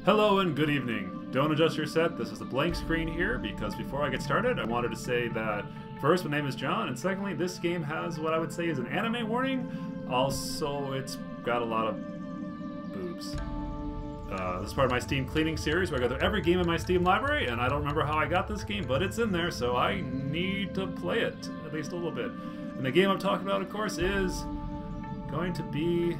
Hello and good evening. Don't adjust your set, this is a blank screen here because before I get started I wanted to say that first, my name is John, and secondly, this game has what I would say is an anime warning. Also, it's got a lot of boobs. This is part of my Steam cleaning series where I go through every game in my Steam library, and I don't remember how I got this game, but it's in there, so I need to play it, at least a little bit. And the game I'm talking about, of course, is going to be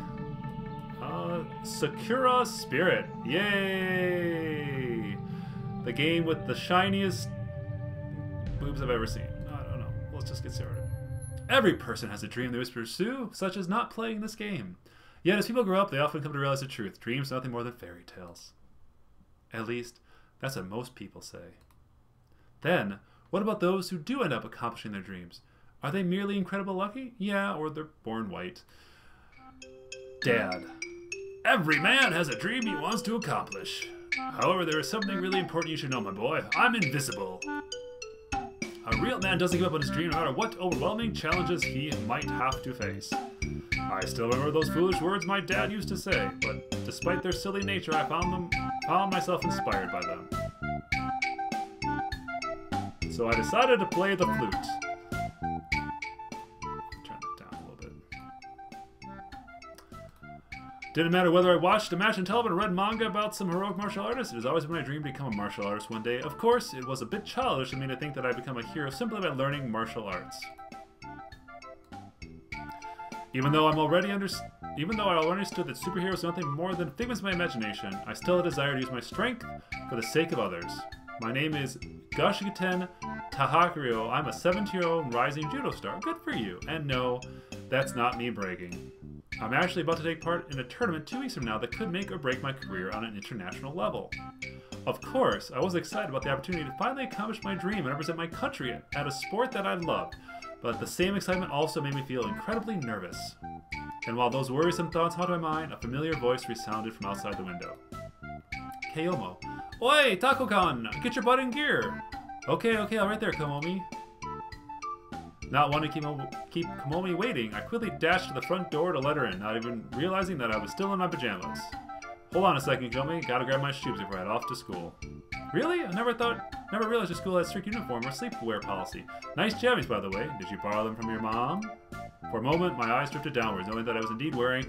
Sakura Spirit. Yay! The game with the shiniest boobs I've ever seen. I don't know. Let's just get started. Every person has a dream they wish to pursue, such as not playing this game. Yet as people grow up, they often come to realize the truth. Dreams are nothing more than fairy tales. At least, that's what most people say. Then, what about those who do end up accomplishing their dreams? Are they merely incredible lucky? Yeah, or they're born white. Dad. Every man has a dream he wants to accomplish. However, there is something really important you should know, my boy. I'm invisible. A real man doesn't give up on his dream no matter what overwhelming challenges he might have to face. I still remember those foolish words my dad used to say, but despite their silly nature, I found myself inspired by them. So I decided to play the flute. Turn that down a little bit. Didn't matter whether I watched a match on television or read manga about some heroic martial artist, it has always been my dream to become a martial artist one day. Of course, it was a bit childish of me to think that I'd become a hero simply by learning martial arts. Even though I already understood that superheroes are nothing more than figments of my imagination, I still have a desire to use my strength for the sake of others. My name is Gashigiten Tahakurio. I'm a 17-year-old rising judo star. Good for you. And no, that's not me bragging. I'm actually about to take part in a tournament 2 weeks from now that could make or break my career on an international level. Of course, I was excited about the opportunity to finally accomplish my dream and represent my country at a sport that I love, but the same excitement also made me feel incredibly nervous. And while those worrisome thoughts haunted my mind, a familiar voice resounded from outside the window. Kayomo. Oi, Tako-kan! Get your butt in gear! Okay, I'll right there, Komomi. Not wanting to keep Komomi waiting, I quickly dashed to the front door to let her in, not even realizing that I was still in my pajamas. Hold on a second, Komomi. Gotta grab my shoes before I head off to school. Really? I never realized your school had strict uniform or sleepwear policy. Nice jammies, by the way. Did you borrow them from your mom? For a moment, my eyes drifted downwards, knowing that I was indeed wearing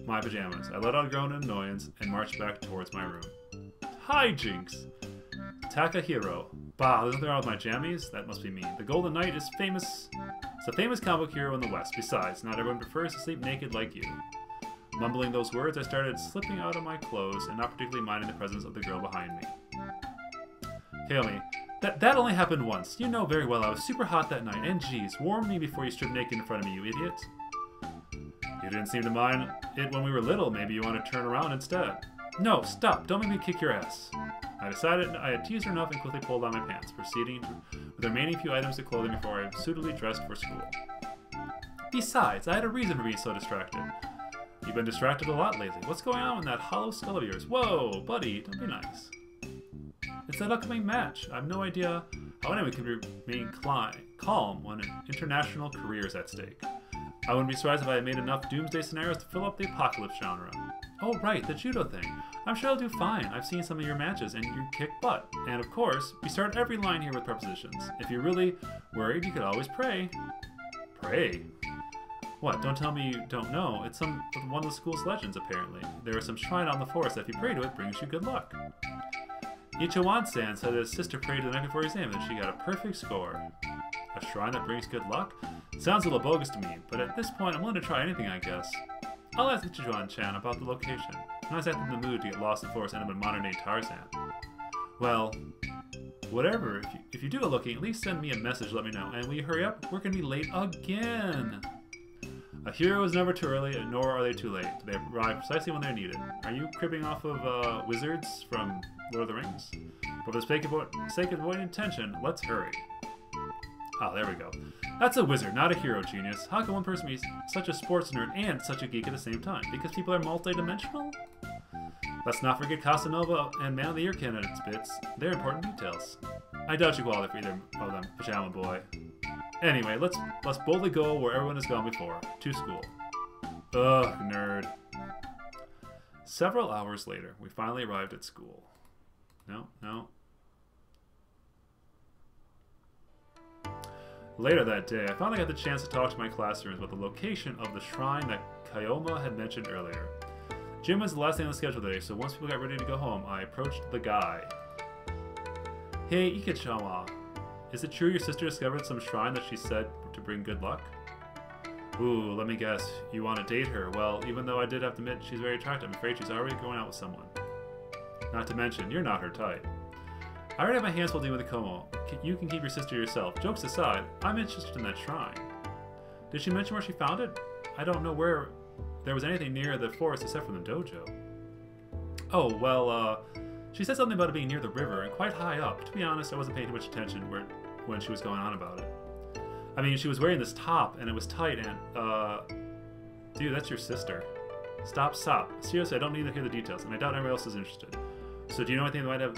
my pajamas. I let out a groan in annoyance and marched back towards my room. Hi, Jinx! Takahiro. Bah, there's nothing wrong with my jammies? That must be me. The Golden Knight is famous. It's a famous comic hero in the West. Besides, not everyone prefers to sleep naked like you. Mumbling those words, I started slipping out of my clothes and not particularly minding the presence of the girl behind me. Kayomi, that only happened once. You know very well I was super hot that night, and geez, warm me before you stripped naked in front of me, you idiot. You didn't seem to mind it when we were little. Maybe you want to turn around instead. No, stop. Don't make me kick your ass. I decided I had teased her enough and quickly pulled on my pants, proceeding with the remaining few items of clothing before I suitably dressed for school. Besides, I had a reason for being so distracted. You've been distracted a lot lately. What's going on with that hollow skull of yours? Whoa, buddy, don't be nice. It's that upcoming match. I have no idea how anyone can remain calm when an international career is at stake. I wouldn't be surprised if I had made enough doomsday scenarios to fill up the apocalypse genre. Oh right, the judo thing. I'm sure I'll do fine. I've seen some of your matches and you kick butt. And of course, we start every line here with prepositions. If you're really worried, you could always pray. Pray? What, don't tell me you don't know. It's one of the school's legends, apparently. There is some shrine out in the forest that if you pray to it, brings you good luck. Ichiwan-san said that his sister prayed the night before his exam and she got a perfect score. A shrine that brings good luck? Sounds a little bogus to me, but at this point I'm willing to try anything, I guess. I'll ask Ichiwan-chan about the location. I'm not exactly in the mood to get lost in the forest and end up in modern-day Tarzan. Well, whatever. If you do go looking, at least send me a message, let me know. And will you hurry up? We're gonna be late again! A hero is never too early, nor are they too late. They arrive precisely when they're needed. Are you cribbing off of wizards from Lord of the Rings? But for the sake of avoiding tension, let's hurry. Ah, there we go. That's a wizard, not a hero, genius. How can one person be such a sports nerd and such a geek at the same time? Because people are multi-dimensional? Let's not forget Casanova and Man of the Year candidates bits. They're important details. I doubt you qualify for either of them, Pajama Boy. Anyway, let's boldly go where everyone has gone before. To school. Ugh, nerd. Several hours later, we finally arrived at school. No, no. Later that day, I finally got the chance to talk to my classrooms about the location of the shrine that Kayoma had mentioned earlier. Gym was the last thing on the schedule today, so once people got ready to go home, I approached the guy. Hey, Ikechama, is it true your sister discovered some shrine that she said to bring good luck? Ooh, let me guess, you want to date her? Well, even though I did have to admit she's very attractive, I'm afraid she's already going out with someone. Not to mention, you're not her type. I already have my hands full dealing with the Como. You can keep your sister yourself. Jokes aside, I'm interested in that shrine. Did she mention where she found it? I don't know where there was anything near the forest except for the dojo. Oh, well, she said something about it being near the river and quite high up. To be honest, I wasn't paying too much attention when she was going on about it. I mean, she was wearing this top and it was tight and, dude, that's your sister. Stop. Seriously, I don't need to hear the details, and I doubt anyone else is interested. So do you know anything that might have...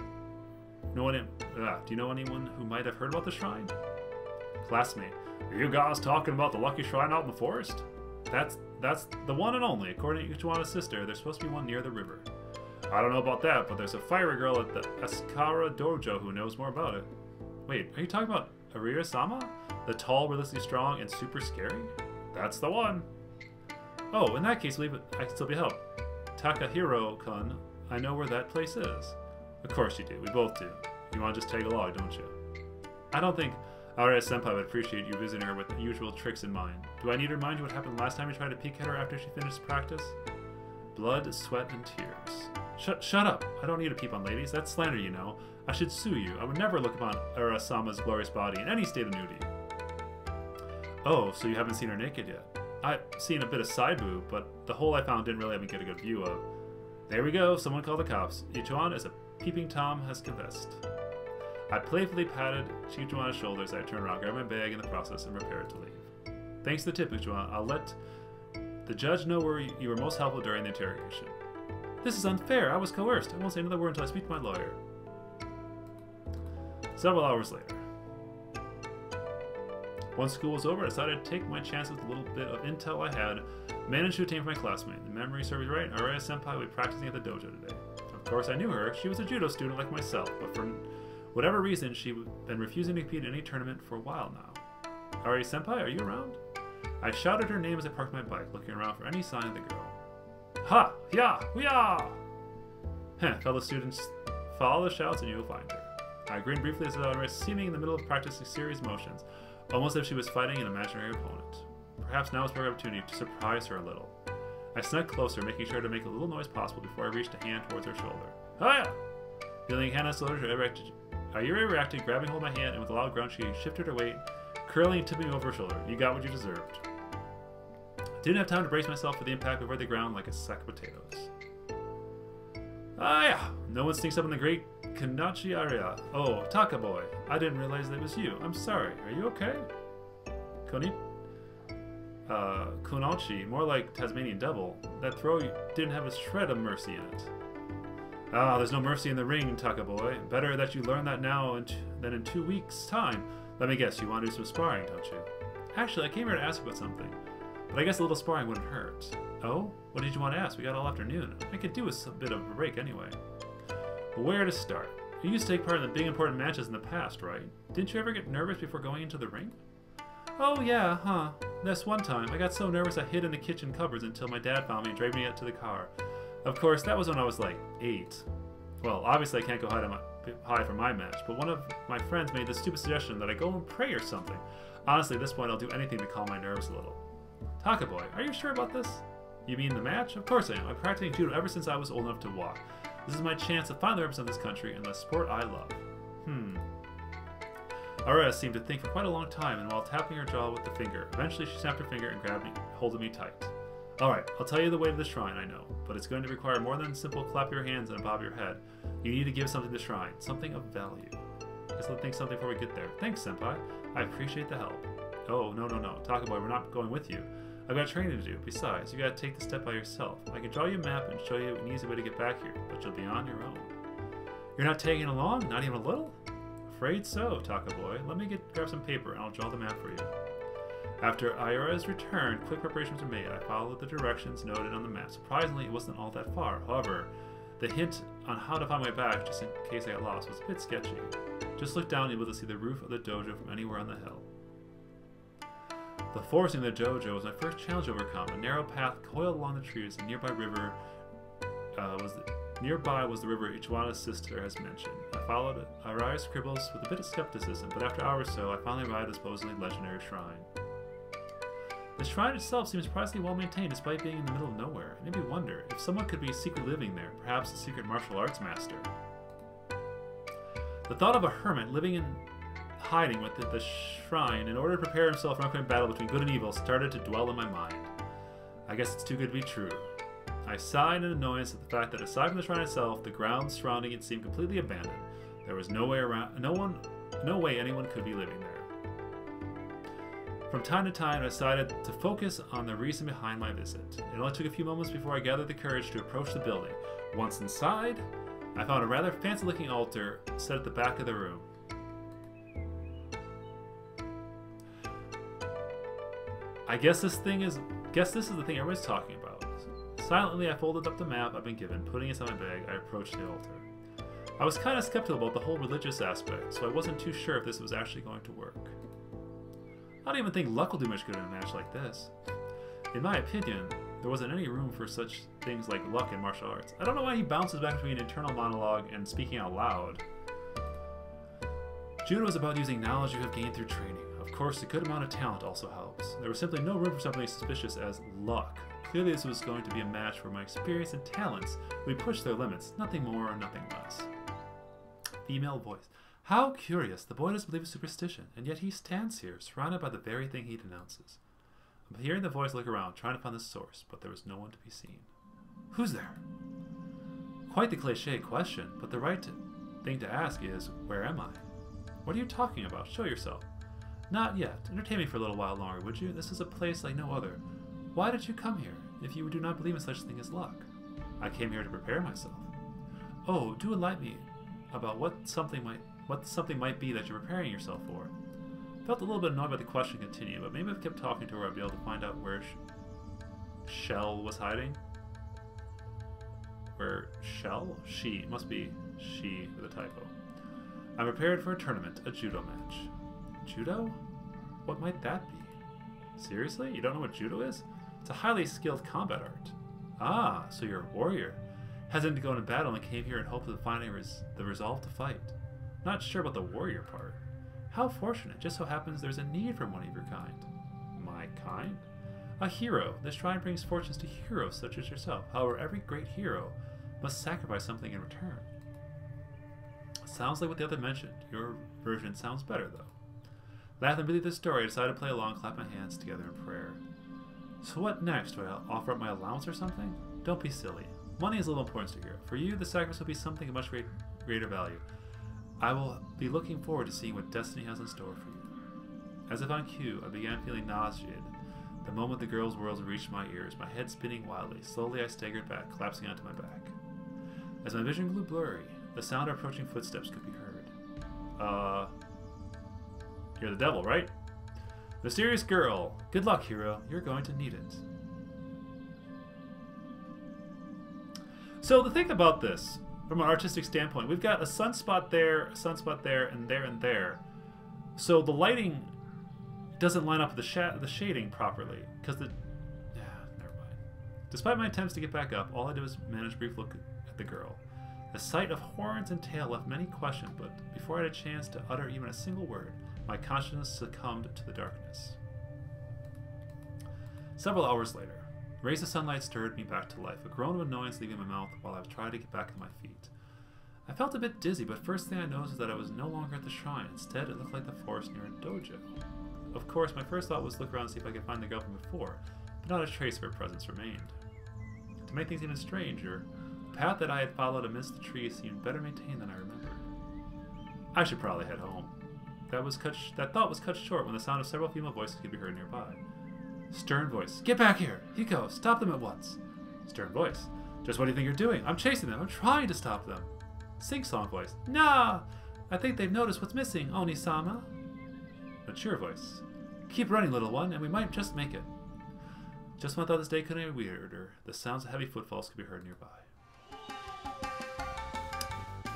do you know anyone who might have heard about the shrine? Classmate, are you guys talking about the lucky shrine out in the forest? That's the one and only. According to Ichiwana's sister, there's supposed to be one near the river. I don't know about that, but there's a fiery girl at the Sakura dojo who knows more about it. Wait, are you talking about Aria-sama? The tall, realistically strong, and super scary? That's the one. Oh, in that case, I can still be helped. Takahiro-kun, I know where that place is. Of course you do. We both do. You want to just tag along, don't you? I don't think Aria-senpai would appreciate you visiting her with the usual tricks in mind. Do I need to remind you what happened last time you tried to peek at her after she finished practice? Blood, sweat, and tears. Shut up. I don't need to peep on ladies. That's slander, you know. I should sue you. I would never look upon Aria-sama's glorious body in any state of nudity. Oh, so you haven't seen her naked yet? I've seen a bit of side boob, but the hole I found didn't really let me get a good view of. There we go. Someone called the cops. Ichiwan is a peeping Tom has confessed. I playfully patted Ichiwan's shoulders. I turned around, grabbed my bag in the process, and prepared to leave. Thanks to the tip, Ichiwan. I'll let the judge know where you were most helpful during the interrogation. This is unfair. I was coerced. I won't say another word until I speak to my lawyer. Several hours later. Once school was over, I decided to take my chances with a little bit of intel I had managed to obtain from my classmate. The memory serves me right, Aria-senpai will be practicing at the dojo today. Of course, I knew her. She was a judo student like myself, but for whatever reason, she'd been refusing to compete in any tournament for a while now. Aria-senpai, are you around? I shouted her name as I parked my bike, looking around for any sign of the girl. Ha! Ya! Hoo-yah! Fellow students, follow the shouts and you will find her. I grinned briefly as I was seeming in the middle of practicing serious motions, almost as if she was fighting an imaginary opponent. Perhaps now was my opportunity to surprise her a little. I snuck closer, making sure to make a little noise possible before I reached a hand towards her shoulder. Hiya! Feeling Hannah's shoulder, Ayuri reacted, grabbing hold of my hand, and with a loud grunt, she shifted her weight, curling and tipping me over her shoulder. You got what you deserved. Didn't have time to brace myself for the impact before the ground like a sack of potatoes. Ah, yeah! No one sneaks up in the great Kanachi area. Oh, Taka boy. I didn't realize that was you. I'm sorry. Are you okay? Kunochi, more like Tasmanian devil. That throw didn't have a shred of mercy in it. Ah, there's no mercy in the ring, Taka boy. Better that you learn that now than in 2 weeks' time. Let me guess, you want to do some sparring, don't you? Actually, I came here to ask about something. But I guess a little sparring wouldn't hurt. Oh? What did you want to ask? We got all afternoon. I could do with a bit of a break anyway. Where to start? You used to take part in the big important matches in the past, right? Didn't you ever get nervous before going into the ring? Oh yeah, huh. This one time, I got so nervous I hid in the kitchen cupboards until my dad found me and dragged me out to the car. Of course, that was when I was like 8. Well, obviously I can't go hide from my match, but one of my friends made the stupid suggestion that I go and pray or something. Honestly, at this point I'll do anything to calm my nerves a little. Taka boy, are you sure about this? You mean the match? Of course I am. I'm practicing judo ever since I was old enough to walk. This is my chance to finally represent this country and the sport I love. Aria seemed to think for quite a long time, and while tapping her jaw with the finger, eventually she snapped her finger and grabbed me, holding me tight. Alright, I'll tell you the way to the shrine, I know, but it's going to require more than simple clap your hands and bob your head. You need to give something to the shrine, something of value. Guess I'll think something before we get there. Thanks, senpai. I appreciate the help. Oh, no. Taka boy, we're not going with you. I've got training to do. Besides, you gotta take the step by yourself. I can draw you a map and show you an easy way to get back here, but you'll be on your own. You're not tagging along? Not even a little? Afraid so, Taka boy. Let me grab some paper and I'll draw the map for you. After Ayura's return, quick preparations were made. I followed the directions noted on the map. Surprisingly, it wasn't all that far. However, the hint on how to find my way back, just in case I got lost, was a bit sketchy. Just looked down, able to see the roof of the dojo from anywhere on the hill. The forest in the dojo was my first challenge to overcome. A narrow path coiled along the trees. A nearby was the river Ichiwana's sister has mentioned. I followed Arai's scribbles with a bit of skepticism, but after an hour or so, I finally arrived at the supposedly legendary shrine. The shrine itself seems surprisingly well maintained despite being in the middle of nowhere. It made me wonder if someone could be secretly living there, perhaps a secret martial arts master. The thought of a hermit living in hiding within the shrine in order to prepare himself for an upcoming battle between good and evil started to dwell in my mind. I guess it's too good to be true. I sighed in annoyance at the fact that aside from the shrine itself, the grounds surrounding it seemed completely abandoned. There was no way anyone could be living there. From time to time, I decided to focus on the reason behind my visit. It only took a few moments before I gathered the courage to approach the building. Once inside, I found a rather fancy-looking altar set at the back of the room. I guess this is the thing everyone's talking about. Silently, I folded up the map I've been given, putting it in my bag. I approached the altar. I was kind of skeptical about the whole religious aspect, so I wasn't too sure if this was actually going to work. I don't even think luck will do much good in a match like this. In my opinion, there wasn't any room for such things like luck in martial arts. I don't know why he bounces back between internal monologue and speaking out loud. Judo is about using knowledge you have gained through training. Of course, a good amount of talent also helps. There was simply no room for something as suspicious as luck. Clearly this was going to be a match where my experience and talents would push their limits, nothing more or nothing less. Female voice. How curious, the boy doesn't believe in superstition, and yet he stands here, surrounded by the very thing he denounces. I'm hearing the voice look around, trying to find the source, but there was no one to be seen. Who's there? Quite the cliché question, but the right thing to ask is, where am I? What are you talking about? Show yourself. Not yet. Entertain me for a little while longer, would you? This is a place like no other. Why did you come here, if you do not believe in such a thing as luck? I came here to prepare myself. Oh, do enlighten me about what something might be that you're preparing yourself for. Felt a little bit annoyed by the question continued, but maybe if I kept talking to her, I'd be able to find out where Shell was hiding. Where Shell? She. It must be she with a typo. I'm prepared for a tournament, a judo match. Judo? What might that be? Seriously? You don't know what judo is? It's a highly skilled combat art. Ah, so you're a warrior. Hesitant to go into battle and came here in hopes of finding the resolve to fight. Not sure about the warrior part. How fortunate. Just so happens there's a need for one of your kind. My kind? A hero. This shrine brings fortunes to heroes such as yourself. However, every great hero must sacrifice something in return. Sounds like what the other mentioned. Your version sounds better, though. Laughing beneath the story, I decided to play along and clap my hands together in prayer. So what next? Do I offer up my allowance or something? Don't be silly. Money is a little important to here. For you, the sacrifice will be something of much greater value. I will be looking forward to seeing what destiny has in store for you. As if on cue, I began feeling nauseated. The moment the girl's words reached my ears, my head spinning wildly, slowly I staggered back, collapsing onto my back. As my vision grew blurry, the sound of approaching footsteps could be heard. You're the devil, right? Mysterious girl. Good luck, hero. You're going to need it. So the thing about this, from an artistic standpoint, we've got a sunspot there, and there, and there. So the lighting doesn't line up with the shading properly, because the... never mind. Despite my attempts to get back up, all I did was manage a brief look at the girl. The sight of horns and tail left many questions, but before I had a chance to utter even a single word, my consciousness succumbed to the darkness. Several hours later, rays of sunlight stirred me back to life, a groan of annoyance leaving my mouth while I tried to get back on my feet. I felt a bit dizzy, but first thing I noticed was that I was no longer at the shrine. Instead, it looked like the forest near a dojo. Of course, my first thought was to look around and see if I could find the girl from before, but not a trace of her presence remained. To make things even stranger, the path that I had followed amidst the trees seemed better maintained than I remembered. I should probably head home. That thought was cut short when the sound of several female voices could be heard nearby. Stern voice. Get back here! Hiko, stop them at once! Stern voice. Just what do you think you're doing? I'm chasing them. I'm trying to stop them. Sing-song voice. Nah! I think they've noticed what's missing, Oni-sama. Mature voice. Keep running, little one, and we might just make it. Just when I thought this day couldn't be weirder, the sounds of heavy footfalls could be heard nearby.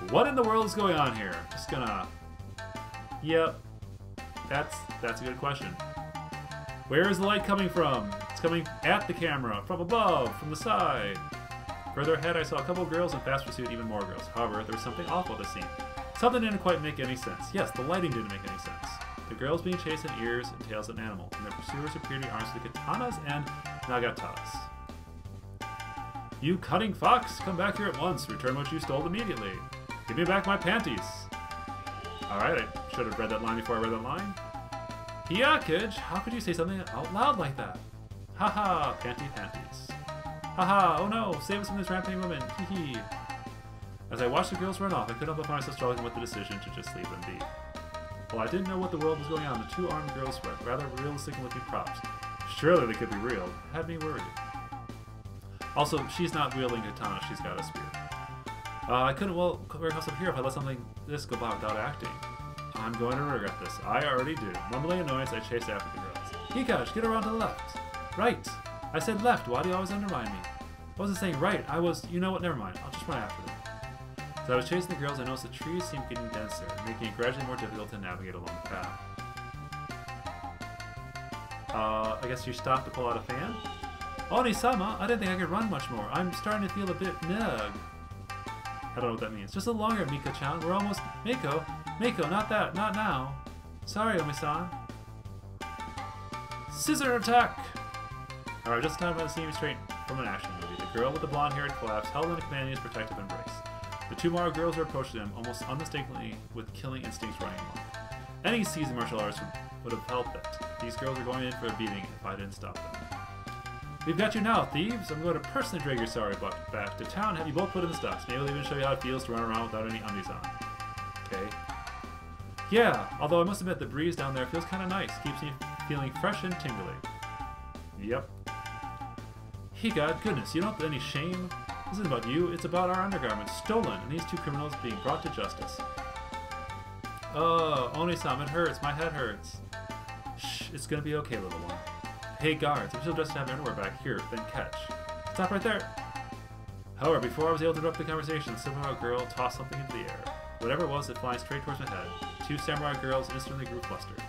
What in the world is going on here? Just gonna... Yep. That's a good question. Where is the light coming from? It's coming at the camera, from above, from the side. Further ahead, I saw a couple of girls, and fast pursued even more girls. However, there was something awful to see. Something didn't quite make any sense. Yes, the lighting didn't make any sense. The girls being chased had ears and tails of an animal, and their pursuers appeared to be armed with katanas and nagatas. You cunning fox! Come back here at once. Return what you stole immediately. Give me back my panties. Alright, I should have read that line before I read that line. Hyakage, how could you say something out loud like that? Haha, panties. Haha, oh no, save us from this rampaging woman. Hee hee. As I watched the girls run off, I couldn't help but find myself struggling with the decision to just leave them be. While I didn't know what the world was going on, the two armed girls were rather realistic looking props. Surely they could be real. It had me worried. Also, she's not wielding a katana, she's got a spear. I couldn't wear myself here if I let something this go by without acting. I'm going to regret this. I already do. Mumbling annoyance, I chased after the girls. Hikash, get around to the left. Right. I said left. Why do you always undermine me? I wasn't saying right. I was... You know what? Never mind. I'll just run after them. As I was chasing the girls, I noticed the trees seemed getting denser, making it gradually more difficult to navigate along the path. I guess you stopped to pull out a fan? Oni-sama, I didn't think I could run much more. I'm starting to feel a bit nug. I don't know what that means. Just a little longer, Mika-chan. We're almost... Mako, not that. Not now. Sorry, Omi-san. Scissor attack! Alright, just in time for the scene straight from an action movie. The girl with the blonde hair had collapsed, held in a companion's protective embrace. The two Mario girls were approaching them, almost unmistakably, with killing instincts running amok. Any seasoned martial artist would have felt that. These girls were going in for a beating if I didn't stop them. We've got you now, thieves! I'm going to personally drag your sorry butt back to town, have you both put in the stocks. Maybe I'll even show you how it feels to run around without any undies on. Okay. Yeah, although I must admit the breeze down there feels kind of nice. Keeps me feeling fresh and tingly. Yep. Hey God, goodness, you don't have any shame? This isn't about you, it's about our undergarments, stolen, and these two criminals being brought to justice. Oh, Oni-san, it hurts, my head hurts. Shh, it's gonna be okay, little one. Hey guards, I'm still just to have my underwear back here, then catch. Stop right there! However, before I was able to interrupt the conversation, the samurai girl tossed something into the air. Whatever it was, it flying straight towards my head. Two samurai girls instantly grew flustered.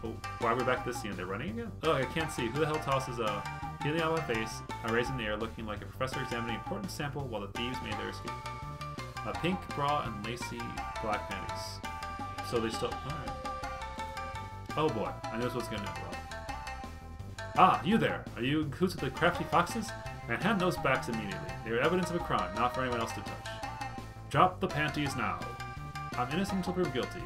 Oh, why are we back to this scene? They're running again? Oh, I can't see. Who the hell tosses a healing out of my face? I raised in the air, looking like a professor examining an important sample while the thieves made their escape. A pink bra and lacy black panties. So they still... Alright. Oh boy, I know this was going to end well. Ah, you there! Are you in cahoots with the crafty foxes? And hand those backs immediately. They are evidence of a crime, not for anyone else to touch. Drop the panties now. I'm innocent until proved guilty.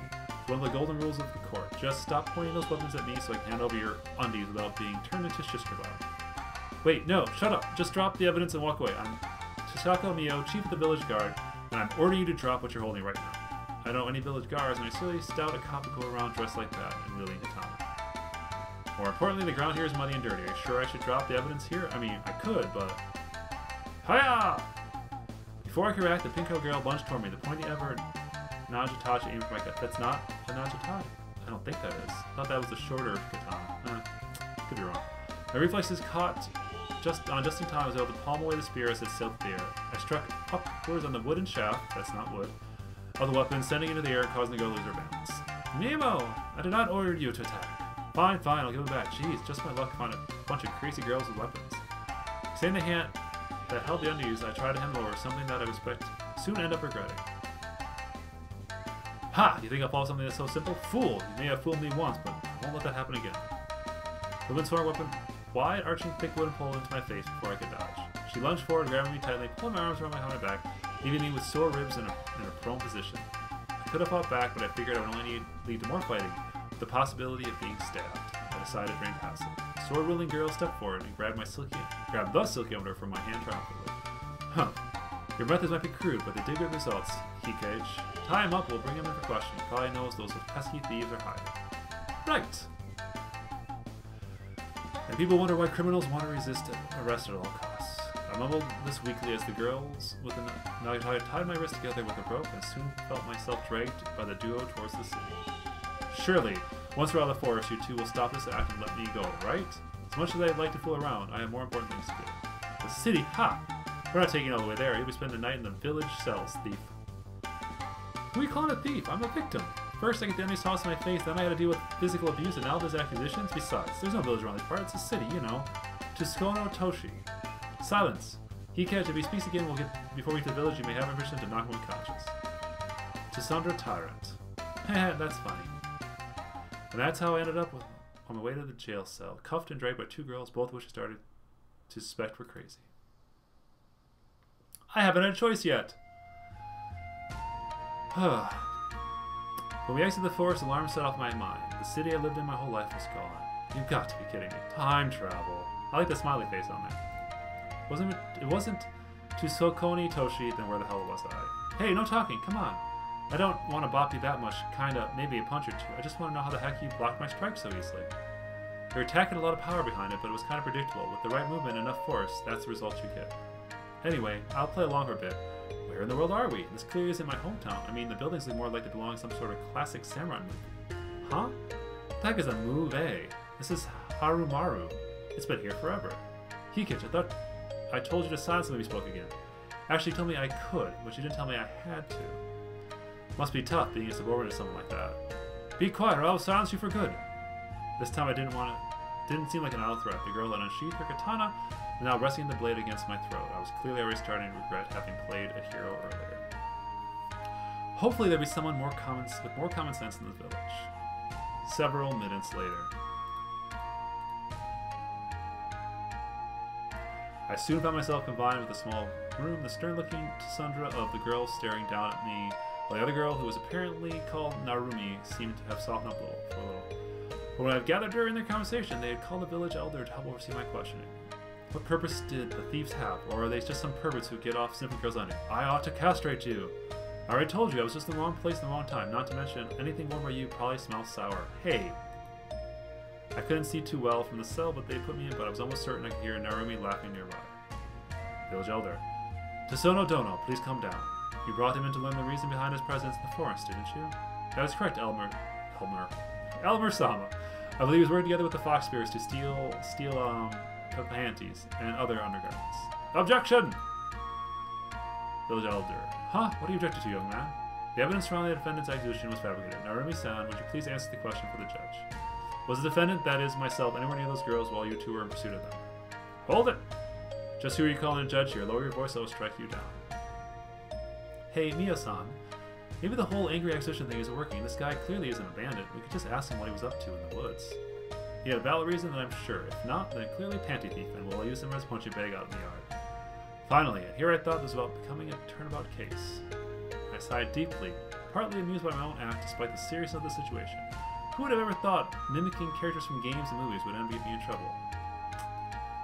One of the golden rules of the court. Just stop pointing those weapons at me so I can hand over your undies without being turned into shish kebab. Wait, no, shut up. Just drop the evidence and walk away. I'm Chisako Mio, chief of the village guard, and I'm ordering you to drop what you're holding right now. I don't know any village guards, and I silly stout a cop to go around dressed like that and wielding a katana. More importantly, the ground here is muddy and dirty. Are you sure I should drop the evidence here? I mean, I could, but... Hiya! Before I could react, the pink-haired girl lunged toward me. The pointy ever Najitachi aimed for my gut. That's not a Najitachi. I don't think that is. I thought that was a shorter katana. Could be wrong. My reflexes caught just in time. I was able to palm away the spear as it sailed through the air. I struck upwards on the wooden shaft, that's not wood, of the weapon, sending it into the air, causing the girl to lose her balance. Nemo! I did not order you to attack. Fine, I'll give it back. Jeez, just my luck to find a bunch of crazy girls with weapons. Saying the hand that held the undies, I tried to hand over, something that I expect soon end up regretting. Ha! You think I'll follow something that's so simple? Fool! You may have fooled me once, but I won't let that happen again. The woman swung her weapon wide, arching thick wooden pole into my face before I could dodge. She lunged forward, grabbing me tightly, pulling my arms around my back, leaving me with sore ribs in a prone position. I could have fought back, but I figured I would only lead to more fighting, with the possibility of being stabbed. I decided to remain passive. The sword-wielding girl stepped forward and grabbed the silky underwear from my hand triumphantly. Huh. Your methods might be crude, but they did good results, Hikage. Tie him up, we'll bring him in for questioning. He probably knows those pesky thieves are hiding. Right! And people wonder why criminals want to resist arrest at all costs. I mumbled this weakly as the girls with an Nagatari tied my wrist together with a rope and soon felt myself dragged by the duo towards the city. Surely, Once we're out of the forest, you two will stop this act and let me go, right? As much as I'd like to fool around, I have more important things to do. The city? Ha! We're not taking it all the way there. You'll be spending the night in the village cells, thief. Who are you calling a thief? I'm a victim. First, I get the enemy's tossed in my face, then I gotta deal with physical abuse, and now there's accusations. Besides, there's no village around this part. It's a city, you know. Tsukono Toshi. Silence. Hikage, if he speaks again, before we get to the village, you may have permission to knock him unconscious. Cassandra Tyrant. That's funny. And that's how I ended up on my way to the jail cell, cuffed and dragged by two girls, both of which I started to suspect were crazy. I haven't had a choice yet. When we exited the forest, alarm set off my mind. The city I lived in my whole life was gone. You've got to be kidding me. Time travel. I like the smiley face on there. It wasn't to Sokoni Toshi, then where the hell was I? Hey, no talking, come on. I don't want to bop you that much, kinda, maybe a punch or two. I just want to know how the heck you blocked my strike so easily. Your attack had a lot of power behind it, but it was kind of predictable. With the right movement and enough force, that's the result you get. Anyway, I'll play along for a bit. Where in the world are we? This clearly isn't my hometown. I mean, the buildings look more like they belong to some sort of classic samurai movie. Huh? The heck is a move, eh? This is Harumaru. It's been here forever. Hikage, I thought I told you to silence when we spoke again. Actually, you told me I could, but you didn't tell me I had to. Must be tough being a subordinate to someone like that. Be quiet, or I'll silence you for good. This time I didn't seem like an idle threat. The girl had unsheathed her katana, and now resting the blade against my throat. I was clearly already starting to regret having played a hero earlier. Hopefully there'll be someone with more common sense in the village. Several minutes later. I soon found myself confined with a small room, the stern-looking Cassandra of the girl staring down at me, while the other girl, who was apparently called Narumi, seemed to have softened up for a little. But when I've gathered during their conversation, they had called the village elder to help oversee my questioning. What purpose did the thieves have, or are they just some perverts who get off sniffing girls' under? I ought to castrate you! I already told you I was just in the wrong place in the wrong time, not to mention anything worn by you probably smells sour. Hey! I couldn't see too well from the cell, but they put me in, but I was almost certain I could hear Narumi laughing nearby. Village elder. Tasono Dono, please come down. You brought him in to learn the reason behind his presence in the forest, didn't you? That is correct, Elmer-sama. I believe he was working together with the fox spears to steal panties and other undergarments. Objection! Village elder. Huh? What are you objecting to, young man? The evidence surrounding the defendant's accusation was fabricated. Narumi-san, would you please answer the question for the judge? Was the defendant, that is, myself, anywhere near those girls while you two were in pursuit of them? Hold it! Just who are you calling a judge here? Lower your voice, I will strike you down. Hey, Mio-san. Maybe the whole angry accusation thing isn't working. This guy clearly isn't a bandit. We could just ask him what he was up to in the woods. He had a valid reason, then I'm sure. If not, then clearly panty thief, and we'll use him as a punching bag out in the yard. Finally, and here I thought this was about becoming a turnabout case. I sighed deeply, partly amused by my own act despite the seriousness of the situation. Who would have ever thought mimicking characters from games and movies would end up getting me in trouble?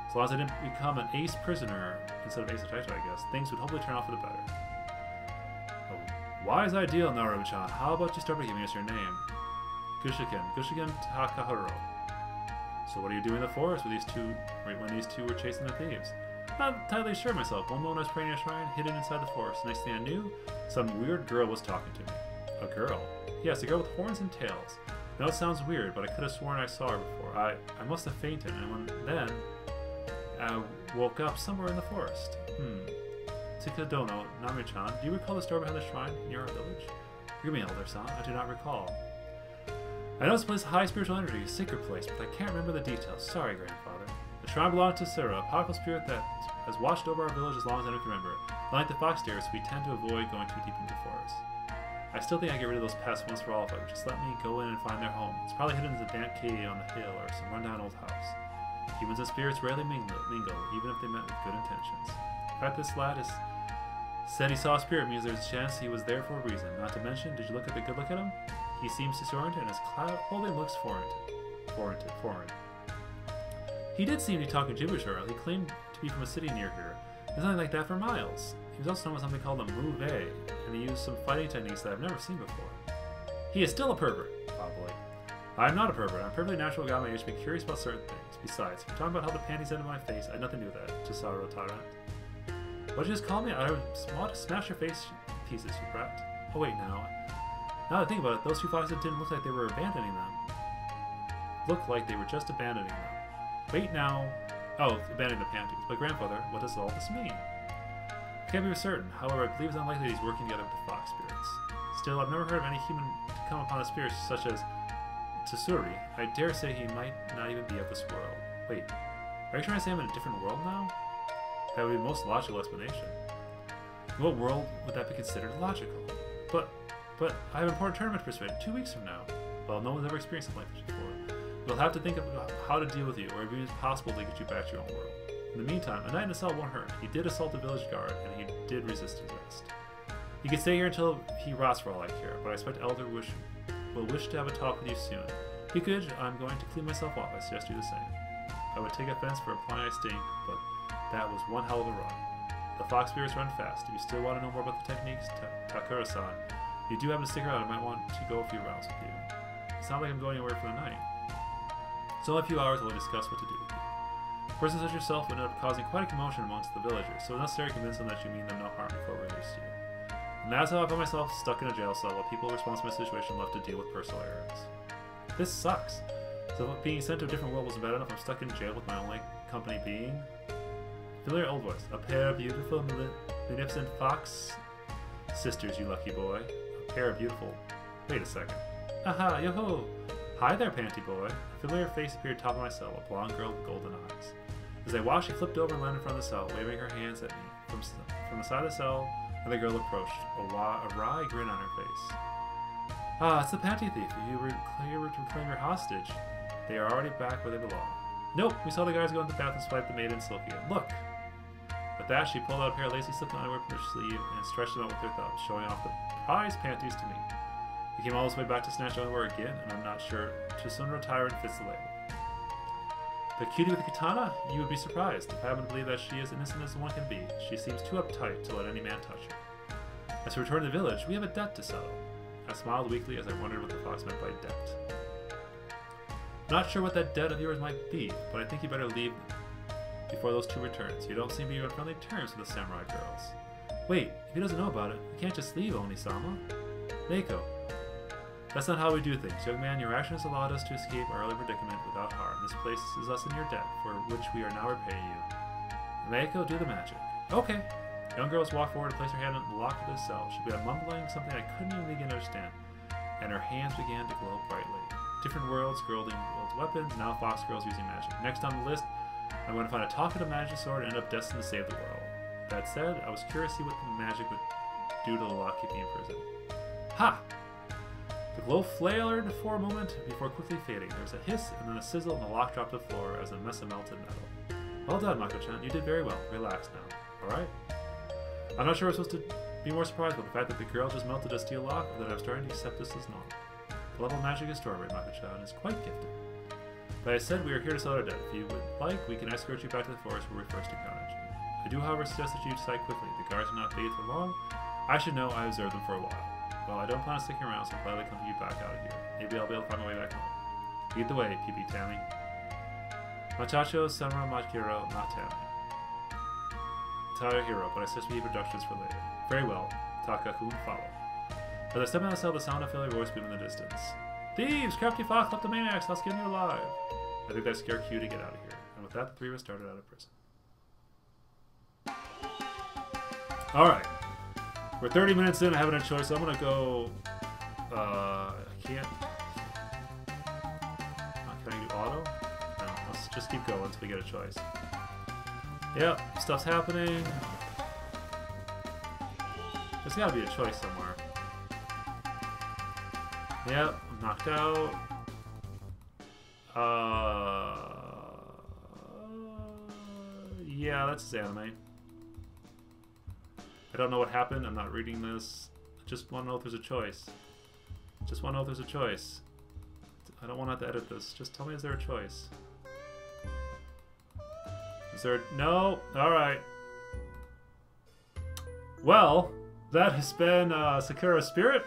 As long as I didn't become an ace prisoner instead of ace Taito, I guess, things would hopefully turn out for the better. A wise idea, Narumi-chan. How about you start by giving us your name? Gushiken Takahiro. So what are you doing in the forest with these two, right when these two were chasing the thieves? Not entirely sure myself. One moment I was praying in a shrine, hidden inside the forest. Next thing I knew, some weird girl was talking to me. A girl? Yes, a girl with horns and tails. I know it sounds weird, but I could have sworn I saw her before. I must have fainted, and then I woke up somewhere in the forest. Tikadono, Nami-chan, do you recall the story behind the shrine near our village? Forgive me, Elder-san, I do not recall. I know this place has high spiritual energy, a sacred place, but I can't remember the details. Sorry, grandfather. The shrine belonged to Sura, a powerful spirit that has watched over our village as long as I can remember. Unlike the fox deers, we tend to avoid going too deep into the forest. I still think I get rid of those pests once for all if I would just let me go in and find their home. It's probably hidden in a damp cave on the hill or some rundown old house. Humans and spirits rarely mingle, even if they met with good intentions. The fact this lad said he saw a spirit means there's a chance he was there for a reason. Not to mention, did you look at the good look at him? He seems disoriented and his clothing looks foreign. He did seem to be talking gibberish earlier. He claimed to be from a city near here. There's nothing like that for miles. He was also known as something called a move, and he used some fighting techniques that I've never seen before. He is still a pervert, probably. I'm not a pervert. I'm a perfectly natural guy my age to be curious about certain things. Besides, if you're talking about how the panties ended my face, I had nothing to do with that. Chisaro Tyrant. What'd you just call me? I want to smash your face pieces, you brat. Oh wait, now that I think about it, those two foxes didn't look like they were abandoning them. looked like they were just abandoning them. Wait now. Oh, abandoning the panties. But grandfather, what does all this mean? I can't be certain. However, I believe it's unlikely that he's working together with the fox spirits. Still, I've never heard of any human come upon a spirit such as Tsuri. I dare say he might not even be of this world. Wait, are you trying to say I'm in a different world now? That would be the most logical explanation. In what world would that be considered logical? But I have an important tournament to participate in 2 weeks from now. Well, no one's ever experienced something like this before. We'll have to think of how to deal with you, or if it is possible to get you back to your own world. In the meantime, a night in the cell won't hurt. He did assault the village guard, and he did resist arrest. He can stay here until he rots for all I care, but I expect Elder will wish to have a talk with you soon. If you could, I'm going to clean myself off. I suggest you the same. I would take offense for applying a stink, but that was one hell of a run. The fox spirits run fast. If you still want to know more about the techniques, Sakura-san, if you do happen to stick around, I might want to go a few rounds with you. It's not like I'm going anywhere for the night. So in a few hours, we'll discuss what to do with you. A person such as yourself would end up causing quite a commotion amongst the villagers, so it's necessary to convince them that you mean them no harm before we release you. And that's how I found myself stuck in a jail cell while people responsible for my situation left to deal with personal errands. This sucks. So being sent to a different world wasn't bad enough. I'm stuck in jail with my only company being... Familiar old voice. A pair of beautiful, magnificent fox sisters, you lucky boy. A pair of beautiful... Wait a second. Aha, yo-ho! Hi there, panty boy. A familiar face appeared atop of my cell, a blonde girl with golden eyes. As I watched, she flipped over and landed in front of the cell, waving her hands at me. From the side of the cell, and the girl approached, a wry grin on her face. Ah, it's the panty thief. You were here to reclaim your hostage. They are already back where they belong. Nope, we saw the guys go into the bath and swipe the maiden Sylvia. Look! With that, she pulled out a pair of lacy slip-on underwear from her sleeve and stretched them out with her thumb, showing off the prize panties to me. He came all this way back to snatch underwear again, and I'm not sure Tsundere Tyrant fits the label. The cutie with the katana? You would be surprised. If I happen to believe that she is innocent as one can be, she seems too uptight to let any man touch her. As we return to the village, we have a debt to settle. I smiled weakly as I wondered what the fox meant by debt. I'm not sure what that debt of yours might be, but I think you better leave before those two returns. You don't seem to be on friendly terms with the samurai girls. Wait, if he doesn't know about it, we can't just leave, Oni-sama. Meiko. That's not how we do things. Young man, your actions allowed us to escape our early predicament without harm. This place is us in your debt, for which we are now repaying you. Meiko, do the magic. Okay. Young girls walked forward and placed her hand on the lock of the cell. She began mumbling something I couldn't even begin to understand, and her hands began to glow brightly. Different worlds, girls with weapons, now fox girls using magic. Next on the list, I'm going to find a talkative magic sword and end up destined to save the world. That said, I was curious to see what the magic would do to the lock keeping in prison. Ha! The glow flared for a moment before quickly fading. There was a hiss and then a sizzle and the lock dropped to the floor as a mess of melted metal. Well done, Mako-chan. You did very well. Relax now. Alright? I'm not sure I'm supposed to be more surprised by the fact that the girl just melted a steel lock or that I'm starting to accept this as normal. The level of magic extraordinary, Mako-chan, is quite gifted. But I said we are here to settle our debt. If you would like, we can escort you back to the forest where we first encountered you. I do, however, suggest that you decide quickly. The guards are not bathed for long. I should know I observed them for a while. Well, I don't plan on sticking around, so I'll gladly come to you back out of here. Maybe I'll be able to find my way back home. Lead the way, P.B. Tammy. Machacho, Samura, Machiro, not Tammy. Tara Hero, but I suggest we leave introductions for later. Very well. Taka-kun, follow. As I step out of the cell, the sound of familiar voice boomed in the distance. Thieves! Crafty fox left the maniacs! I'll skin you alive! I think that scared Q to get out of here. And with that, the three of us started out of prison. Alright. We're 30 minutes in, I haven't had a choice, so I'm gonna go... I can't... Can I do auto? No, let's just keep going until we get a choice. Yep, stuff's happening. There's gotta be a choice somewhere. Yep, I'm knocked out. Yeah, that's his anime. I don't know what happened. I'm not reading this. I just want to know if there's a choice. Just want to know if there's a choice. I don't want to have to edit this. Just tell me, is there a choice? Is there... No? Alright. Well, that has been Sakura Spirit.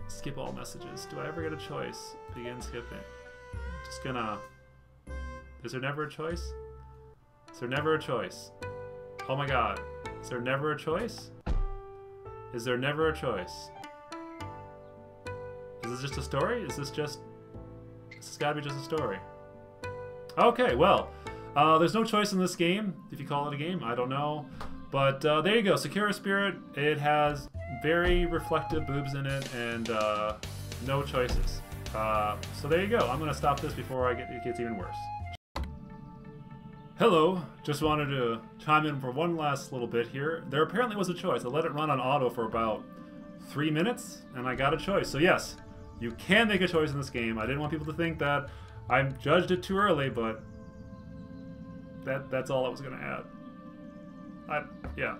Skip all messages. Do I ever get a choice? Begin skipping. Just gonna... Is there never a choice? Is there never a choice? Oh my god. Is there never a choice? Is there never a choice? Is this just a story? Is this just... This has gotta be just a story. Okay, well, there's no choice in this game, if you call it a game, I don't know. But there you go, Sakura Spirit. It has very reflective boobs in it and no choices. So there you go, I'm gonna stop this before it gets even worse. Hello, just wanted to chime in for one last little bit here. There apparently was a choice. I let it run on auto for about 3 minutes, and I got a choice. So yes, you can make a choice in this game. I didn't want people to think that I judged it too early, but that's all I was gonna add. Yeah.